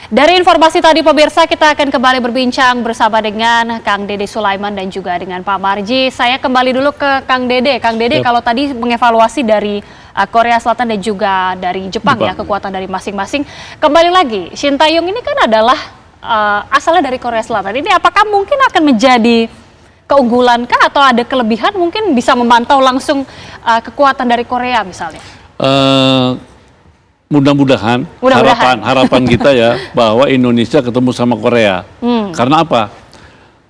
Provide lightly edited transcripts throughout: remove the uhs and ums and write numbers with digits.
Dari informasi tadi pemirsa, kita akan kembali berbincang bersama dengan Kang Dede Sulaiman dan juga dengan Pak Marji. Saya kembali dulu ke Kang Dede. Kang Dede, kalau tadi mengevaluasi dari Korea Selatan dan juga dari Jepang ya, kekuatan dari masing-masing. Kembali lagi, Shin Tae-yong ini kan adalah asalnya dari Korea Selatan. Ini apakah mungkin akan menjadi keunggulan kah atau ada kelebihan, mungkin bisa memantau langsung kekuatan dari Korea misalnya? Mudah-mudahan harapan kita ya bahwa Indonesia ketemu sama Korea. Karena apa?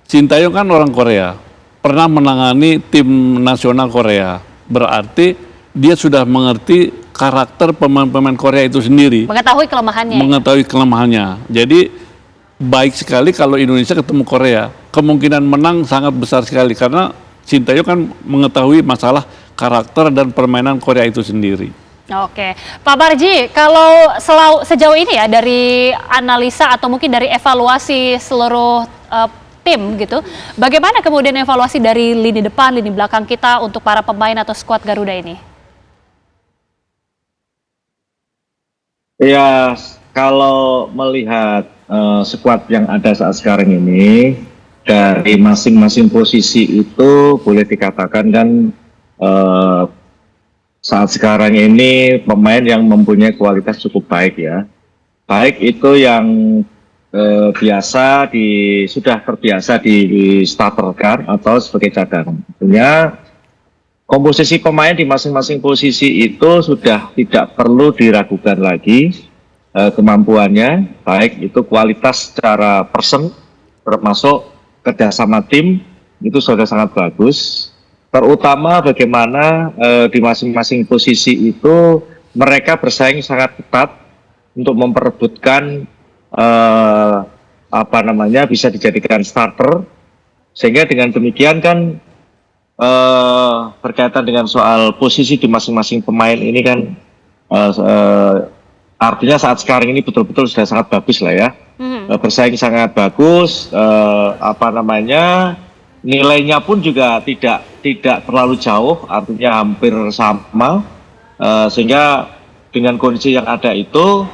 Shin Tae-yong kan orang Korea, pernah menangani tim nasional Korea. Berarti dia sudah mengerti karakter pemain-pemain Korea itu sendiri. Mengetahui kelemahannya. Mengetahui kelemahannya. Jadi baik sekali kalau Indonesia ketemu Korea. Kemungkinan menang sangat besar sekali karena Shin Tae-yong kan mengetahui masalah karakter dan permainan Korea itu sendiri. Oke, Pak Marji, kalau sejauh ini ya dari analisa atau mungkin dari evaluasi seluruh tim gitu, bagaimana kemudian evaluasi dari lini depan, lini belakang kita untuk para pemain atau skuad Garuda ini? Ya, kalau melihat skuad yang ada saat sekarang ini, dari masing-masing posisi itu boleh dikatakan kan saat sekarang ini pemain yang mempunyai kualitas cukup baik ya. Baik itu yang sudah terbiasa di starterkan atau sebagai cadangan. Tentunya komposisi pemain di masing-masing posisi itu sudah tidak perlu diragukan lagi kemampuannya, baik itu kualitas secara person termasuk kerjasama tim itu sudah sangat bagus. Terutama bagaimana di masing-masing posisi itu mereka bersaing sangat ketat untuk memperebutkan bisa dijadikan starter, sehingga dengan demikian kan berkaitan dengan soal posisi di masing-masing pemain ini kan artinya saat sekarang ini betul-betul sudah sangat bagus lah ya. Bersaing sangat bagus, nilainya pun juga tidak terlalu jauh, artinya hampir sama, sehingga dengan kondisi yang ada itu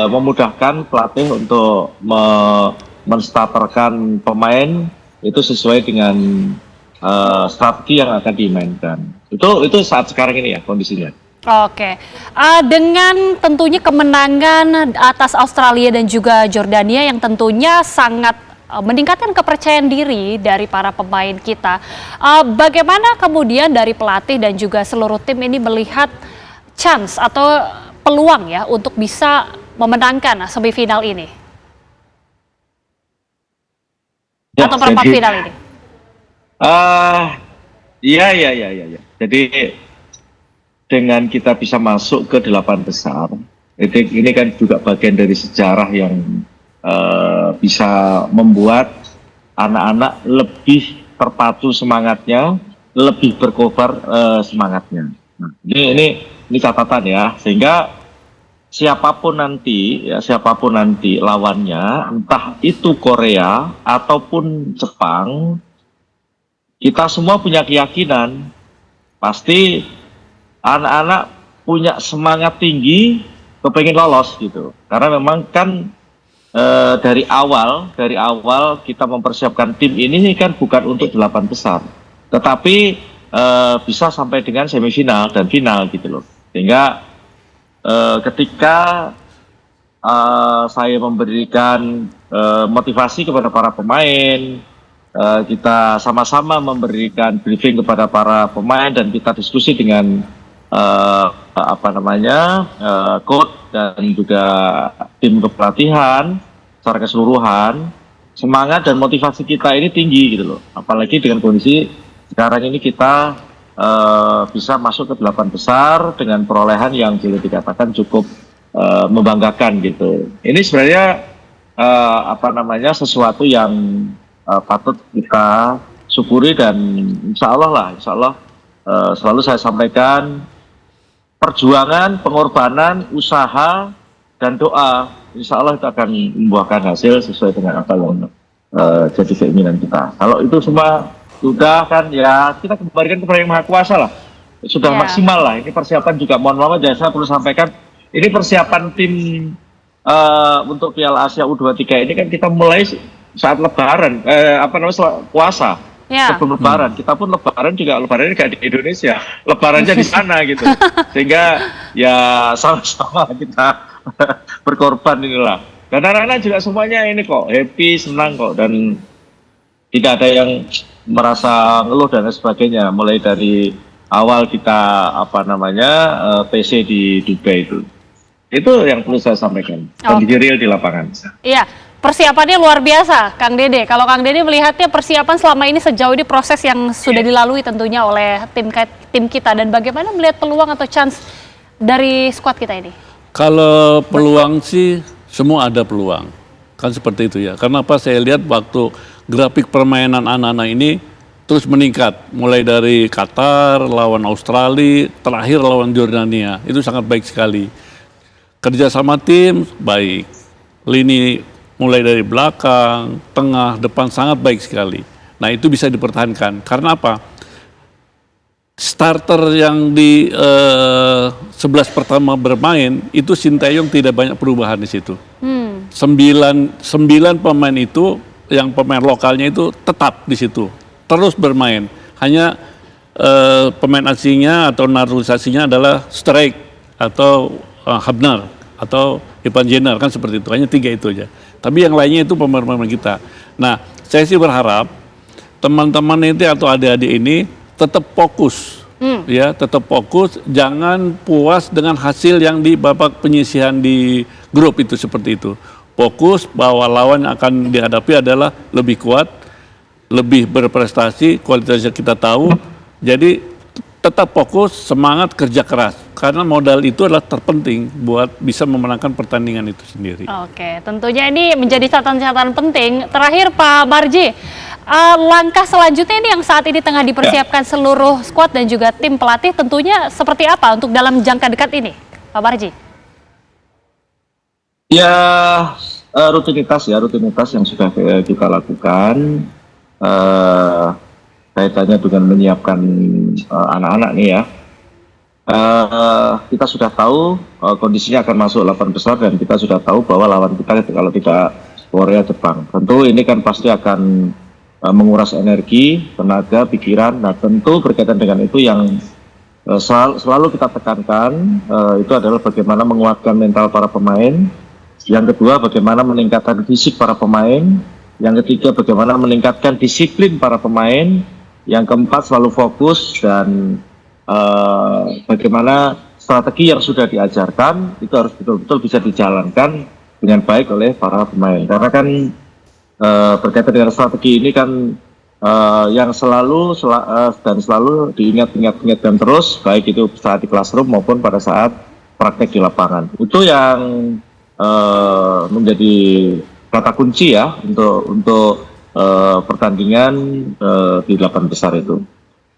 memudahkan pelatih untuk menstarterkan pemain itu sesuai dengan strategi yang akan dimainkan. Itu saat sekarang ini ya kondisinya. Oke, dengan tentunya kemenangan atas Australia dan juga Jordania yang tentunya sangat meningkatkan kepercayaan diri dari para pemain kita. Bagaimana kemudian dari pelatih dan juga seluruh tim ini melihat chance atau peluang ya untuk bisa memenangkan semifinal ini? Ya, atau perempat final ini? Iya. Jadi dengan kita bisa masuk ke 8 besar, ini kan juga bagian dari sejarah yang bisa membuat anak-anak lebih terpacu semangatnya, lebih berkobar semangatnya. Nah, ini catatan ya, sehingga siapapun nanti lawannya, entah itu Korea ataupun Jepang, kita semua punya keyakinan pasti anak-anak punya semangat tinggi kepengen lolos gitu, karena memang kan dari awal kita mempersiapkan tim ini kan bukan untuk 8 besar, tetapi bisa sampai dengan semifinal dan final gitu loh. Sehingga ketika saya memberikan motivasi kepada para pemain, kita sama-sama memberikan briefing kepada para pemain dan kita diskusi dengan coach dan juga tim kepelatihan secara keseluruhan, semangat dan motivasi kita ini tinggi gitu loh. Apalagi dengan kondisi sekarang ini kita bisa masuk ke 8 besar dengan perolehan yang boleh dikatakan cukup membanggakan gitu. Ini sebenarnya sesuatu yang patut kita syukuri, dan insya Allah selalu saya sampaikan perjuangan, pengorbanan, usaha, dan doa, insya Allah itu akan membuahkan hasil sesuai dengan apa yang jadi keinginan kita. Kalau itu semua sudah kan ya kita kembalikan kepada Yang Maha Kuasa lah. Sudah maksimal lah. Ini persiapan juga, mohon maaf saya perlu sampaikan, ini persiapan tim untuk Piala Asia U23 ini kan kita mulai saat Lebaran, puasa. Ya. Sebelum Lebaran, kita pun Lebarannya nggak di Indonesia, Lebarannya di sana gitu, sehingga ya sama-sama kita berkorban inilah. Dan anak-anak juga semuanya ini kok happy, senang kok, dan tidak ada yang merasa ngeluh dan sebagainya. Mulai dari awal kita PC di Dubai itu yang perlu saya sampaikan. Kondisi real di lapangan. Iya. Persiapannya luar biasa, Kang Dede. Kalau Kang Dede melihatnya persiapan selama ini sejauh ini proses yang sudah dilalui tentunya oleh tim kita, dan bagaimana melihat peluang atau chance dari skuad kita ini? Kalau peluang sih semua ada peluang, kan seperti itu ya. Karena apa, saya lihat waktu grafik permainan anak-anak ini terus meningkat, mulai dari Qatar lawan Australia, terakhir lawan Jordania, itu sangat baik sekali. Kerja sama tim baik, lini mulai dari belakang, tengah, depan sangat baik sekali. Nah itu bisa dipertahankan. Karena apa? Starter yang di 11 pertama bermain, itu Sinteyong tidak banyak perubahan di situ. 9 pemain itu, yang pemain lokalnya itu tetap di situ. Terus bermain. Hanya pemain asingnya atau naturalisasinya adalah Strijk atau Habner atau Ivan Jenner, kan seperti itu. Hanya 3 itu aja. Tapi yang lainnya itu pemain-pemain kita. Nah, saya sih berharap teman-teman ini atau adik-adik ini tetap fokus, ya, tetap fokus. Jangan puas dengan hasil yang di babak penyisihan di grup itu seperti itu. Fokus bahwa lawan yang akan dihadapi adalah lebih kuat, lebih berprestasi, kualitasnya kita tahu. Jadi tetap fokus, semangat, kerja keras. Karena modal itu adalah terpenting buat bisa memenangkan pertandingan itu sendiri. Oke, tentunya ini menjadi catatan-catatan penting. Terakhir Pak Marji, langkah selanjutnya ini yang saat ini tengah dipersiapkan seluruh skuad dan juga tim pelatih tentunya seperti apa untuk dalam jangka dekat ini, Pak Marji? Ya, rutinitas yang sudah kita lakukan. Kaitannya dengan menyiapkan anak-anak nih ya. Kita sudah tahu kondisinya akan masuk 8 besar, dan kita sudah tahu bahwa lawan kita kalau tidak Korea, Jepang. Tentu ini kan pasti akan menguras energi, tenaga, pikiran. Nah tentu berkaitan dengan itu yang selalu kita tekankan itu adalah bagaimana menguatkan mental para pemain. Yang kedua, bagaimana meningkatkan fisik para pemain. Yang ketiga, bagaimana meningkatkan disiplin para pemain. Yang keempat, selalu fokus dan bagaimana strategi yang sudah diajarkan itu harus betul-betul bisa dijalankan dengan baik oleh para pemain. Karena kan berkaitan dengan strategi ini kan yang selalu diingat-ingatkan terus, baik itu saat di classroom maupun pada saat praktek di lapangan. Itu yang menjadi kata kunci ya untuk pertandingan di 8 besar itu.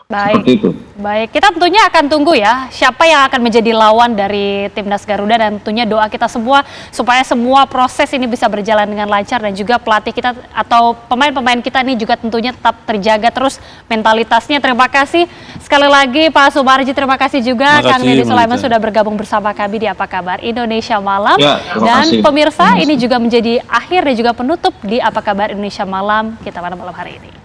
Baik. Seperti itu. Baik, kita tentunya akan tunggu ya siapa yang akan menjadi lawan dari Timnas Garuda, dan tentunya doa kita semua supaya semua proses ini bisa berjalan dengan lancar, dan juga pelatih kita atau pemain-pemain kita ini juga tentunya tetap terjaga terus mentalitasnya. Terima kasih sekali lagi Pak Sumarji, terima kasih juga Kang Dede Sulaiman sudah bergabung bersama kami di Apa Kabar Indonesia Malam. Ya, dan pemirsa, ini juga menjadi akhir dan juga penutup di Apa Kabar Indonesia Malam kita pada malam hari ini.